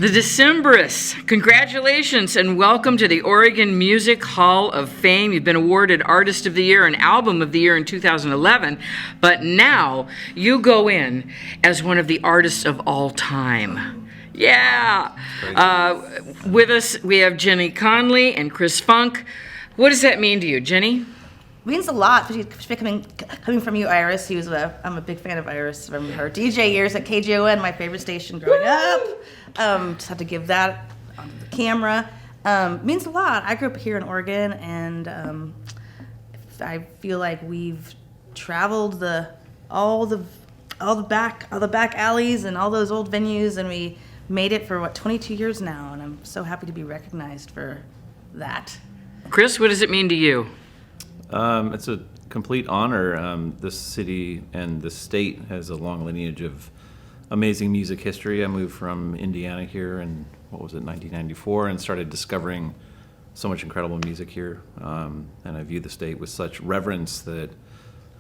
The Decemberists, congratulations and welcome to the Oregon Music Hall of Fame. You've been awarded Artist of the Year and Album of the Year in 2011, but now you go in as one of the artists of all time. Yeah. With us, we have Jenny Conlee and Chris Funk. What does that mean to you, Jenny? Means a lot, coming from you, Iris. I'm a big fan of Iris from her DJ years at KGON, my favorite station growing up. Just have to give that on the camera. Means a lot. I grew up here in Oregon, and I feel like we've traveled all the back alleys and all those old venues, and we made it for 22 years now, and I'm so happy to be recognized for that. Chris, what does it mean to you? It's a complete honor. This city and this state has a long lineage of amazing music history. I moved from Indiana here in, 1994, and started discovering so much incredible music here. And I view the state with such reverence that,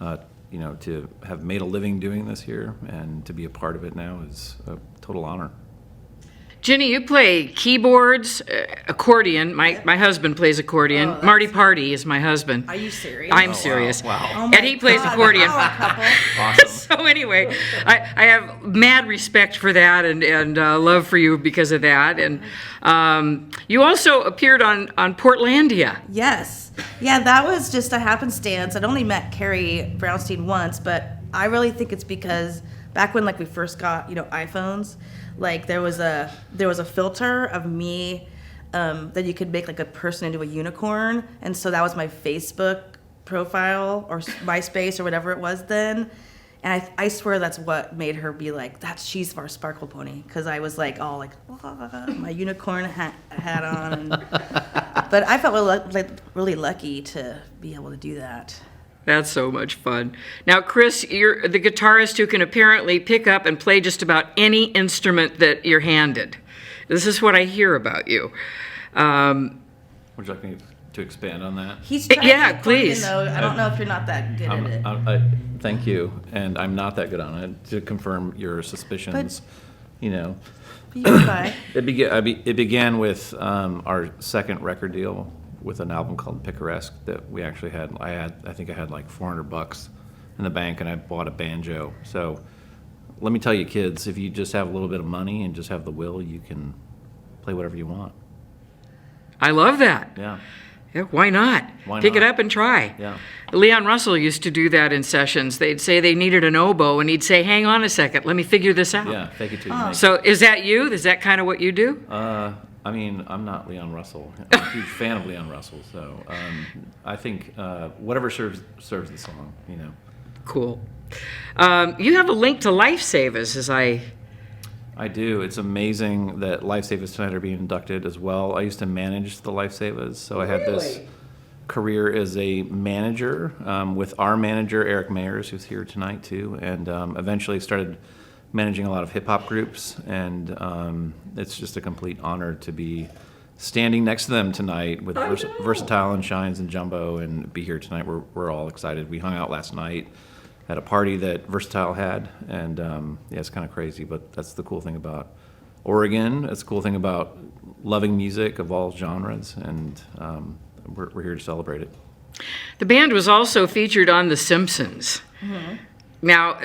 to have made a living doing this here and to be a part of it now is a total honor. Jenny, you play keyboards, accordion. My husband plays accordion. Marty Party is my husband. Are you serious? I'm serious. Wow. Oh my And he plays God, accordion. Awesome. So anyway, I have mad respect for that and love for you because of that. And you also appeared on Portlandia. Yes. Yeah, that was just a happenstance. I'd only met Carrie Brownstein once, but I really think it's because back when we first got, iPhones, there was a filter of me that you could make a person into a unicorn, and so that was my Facebook profile or MySpace or whatever it was then. And I swear that's what made her be she's our Sparkle Pony, because I was my unicorn hat on. But I felt really lucky to be able to do that. That's so much fun. Now, Chris, you're the guitarist who can apparently pick up and play just about any instrument that you're handed. This is what I hear about you. Would you like me to expand on that? He's trying Yeah, please. I don't know if you're not that good at it. Thank you, and I'm not that good on it. To confirm your suspicions, You're fine. It began with our second record deal with an album called Picaresque that we actually had. I think I had $400 in the bank, and I bought a banjo. So let me tell you, kids, if you just have a little bit of money and just have the will, you can play whatever you want. I love that. Yeah. Yeah, why not? Pick it up and try. Yeah. Leon Russell used to do that in sessions. They'd say they needed an oboe, and he'd say, hang on a second, let me figure this out. Yeah, fake it till you make it. So is that you? Is that kind of what you do? I'm not Leon Russell. I'm a huge fan of Leon Russell, so I think whatever serves the song, Cool. You have a link to Lifesavers, as I do. It's amazing that Lifesavers tonight are being inducted as well. I used to manage the Lifesavers, so I had this career as a manager with our manager, Eric Mayers, who's here tonight too, and eventually started managing a lot of hip-hop groups, and it's just a complete honor to be standing next to them tonight with Versatile and Shines and Jumbo and be here tonight. We're all excited. We hung out last night at a party that Versatile had, and it's kind of crazy, but that's the cool thing about Oregon. That's the cool thing about loving music of all genres, and we're here to celebrate it. The band was also featured on The Simpsons. Mm-hmm. Now,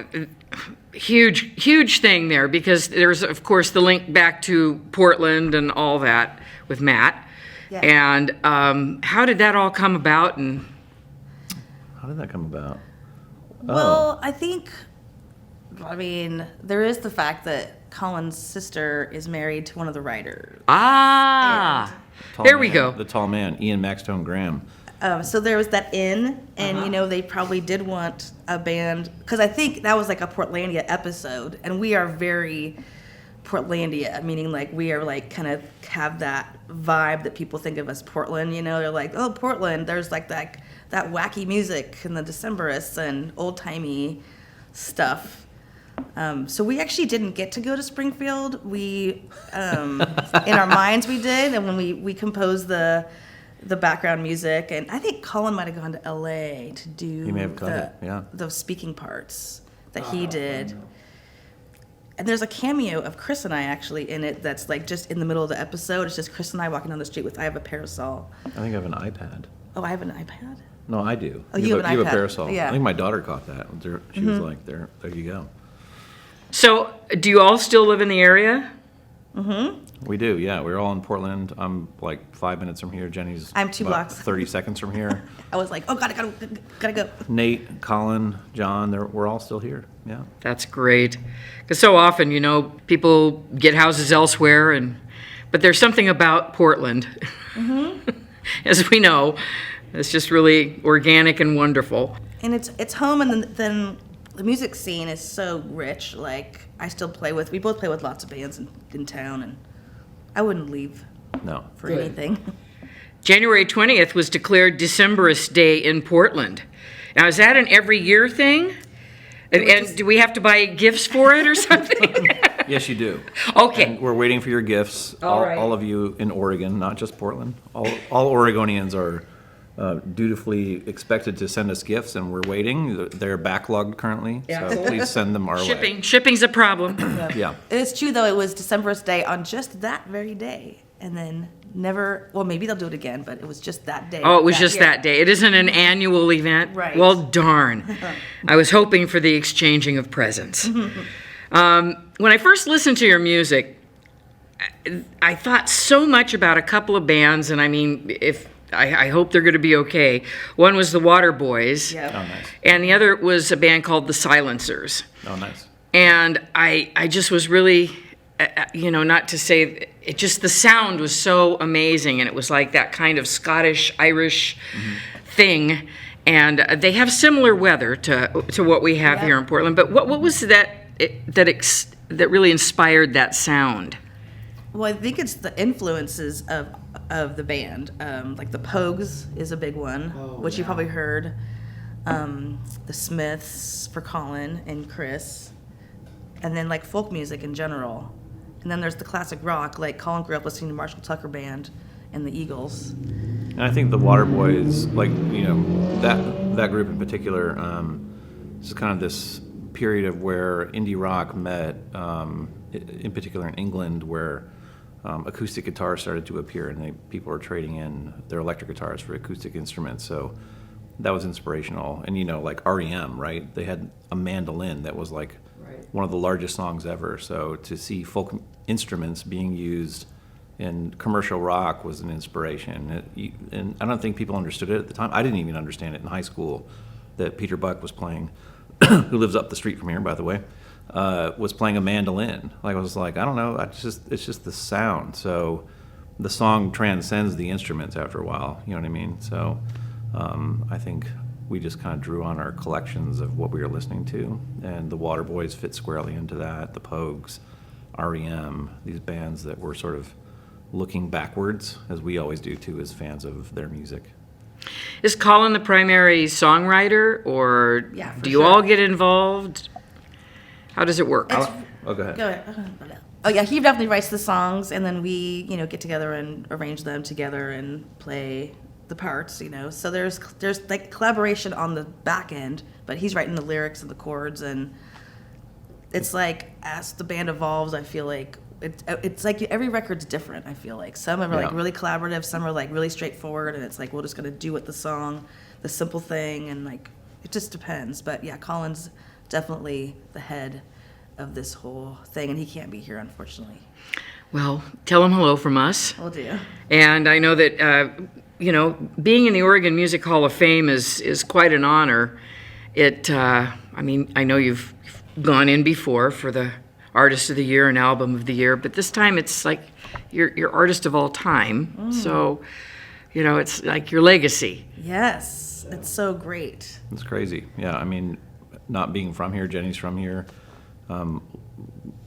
huge thing there, because there's, of course, the link back to Portland and all that with Matt. Yeah. And how did that all come about? And how did that come about? Well, there is the fact that Colin's sister is married to one of the writers. There we go. The tall man, Ian Maxtone Graham. So there was that in, and they probably did want a band, because I think that was a Portlandia episode, and we are very Portlandia, meaning we are kind of have that vibe that people think of as Portland. They're oh, Portland, there's that wacky music and the Decemberists and old timey stuff. So we actually didn't get to go to Springfield. We in our minds we did, and when we composed the background music, and I think Colin might have gone to LA to do he may have got it, yeah. those speaking parts that he did. And there's a cameo of Chris and I actually in it that's like just in the middle of the episode. It's just Chris and I walking down the street I have a parasol. I think I have an iPad. Oh, I have an iPad? No, I do. Oh, you have an You have iPad. a parasol. Yeah. I think my daughter caught that. She was like, there you go. So, do you all still live in the area? We do, yeah. We're all in Portland. I'm like 5 minutes from here. Jenny's I'm 2 about blocks. 30 seconds from here. I was like, oh, gotta go. Nate, Colin, John, we're all still here. Yeah. That's great. Because so often, people get houses elsewhere, but there's something about Portland, as we know, it's just really organic and wonderful. And it's home, and then the music scene is so rich. Like, we both play with lots of bands in town, and I wouldn't leave No. for anything. January 20th was declared Decemberists Day in Portland. Now, is that an every year thing? And do we have to buy gifts for it or something? Yes, you do. Okay. And we're waiting for your gifts. All right. All of you in Oregon, not just Portland. All Oregonians are dutifully expected to send us gifts, and we're waiting. They're backlogged currently, so please send them our way. Shipping's a problem. Yeah. It's true, though, it was December's Day on just that very day. And then maybe they'll do it again, but it was just that day. Oh, it was just year. that day. It isn't an annual event? Right. Well, darn. I was hoping for the exchanging of presents. When I first listened to your music, I thought so much about a couple of bands, and I mean, I hope they're going to be okay. One was the Waterboys, Yep. Oh, nice. and the other was a band called the Silencers. Oh, nice. And I just was really, not to say, the sound was so amazing, and it was like that kind of Scottish, Irish thing. And they have similar weather to what we have here in Portland. But what was that really inspired that sound? Well, I think it's the influences of the band. Like the Pogues is a big one, which you probably heard. The Smiths for Colin and Chris. And then like folk music in general. And then there's the classic rock, like Colin grew up listening to Marshall Tucker Band and the Eagles. And I think the Waterboys, that group in particular, is kind of this period of where indie rock met, in particular in England, where acoustic guitars started to appear, and people were trading in their electric guitars for acoustic instruments. So that was inspirational. And like REM, right? They had a mandolin that was like one of the largest songs ever. So to see folk instruments being used in commercial rock was an inspiration. And I don't think people understood it at the time. I didn't even understand it in high school, that Peter Buck was playing, who lives up the street from here, by the way, was playing a mandolin. Like, I was like, I don't know, it's just the sound. So the song transcends the instruments after a while, you know what I mean? So I think we just kind of drew on our collections of what we were listening to, and the Waterboys fit squarely into that, the Pogues, REM, these bands that were sort of looking backwards, as we always do too as fans of their music. Is Colin the primary songwriter, or Yeah, for do you sure. all get involved? How does it work? It's- Oh, go ahead. Go ahead. Oh yeah, he definitely writes the songs, and then we, get together and arrange them together and play the parts, So there's like collaboration on the back end, but he's writing the lyrics and the chords, and it's like as the band evolves, I feel like it's like every record's different. I feel like some are like Yeah. really collaborative, some are like really straightforward, and it's like we're just gonna do what the simple thing, and like it just depends. But yeah, Colin's definitely the head of this whole thing, and he can't be here, unfortunately. Well, tell him hello from us. Will do. And I know that, being in the Oregon Music Hall of Fame is quite an honor. I know you've gone in before for the Artist of the Year and Album of the Year, but this time it's like you're Artist of All Time. So, it's like your legacy. Yes, it's so great. It's crazy. Yeah, I mean, not being from here, Jenny's from here,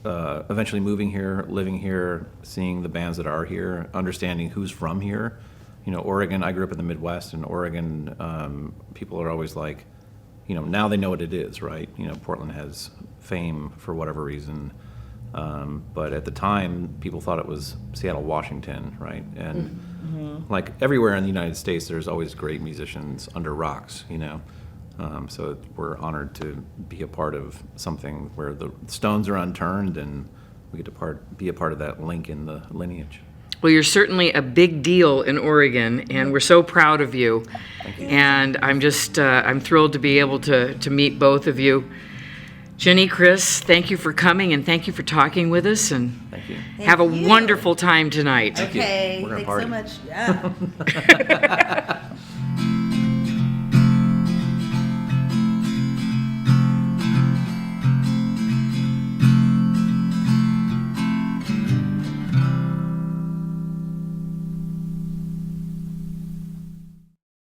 eventually moving here, living here, seeing the bands that are here, understanding who's from here. Oregon, I grew up in the Midwest, and Oregon, people are always like, now they know what it is, right? Portland has fame for whatever reason. But at the time, people thought it was Seattle, Washington, right? And like everywhere in the United States, there's always great musicians under rocks, So we're honored to be a part of something where the stones are unturned, and we get to be a part of that link in the lineage. Well, you're certainly a big deal in Oregon, and we're so proud of you. Thank you. And I'm just, I'm thrilled to be able to meet both of you. Jenny, Chris, thank you for coming, and thank you for talking with us, and Thank you. have a you. wonderful time tonight. Thank you. Okay, We're gonna thanks party. so much. Yeah.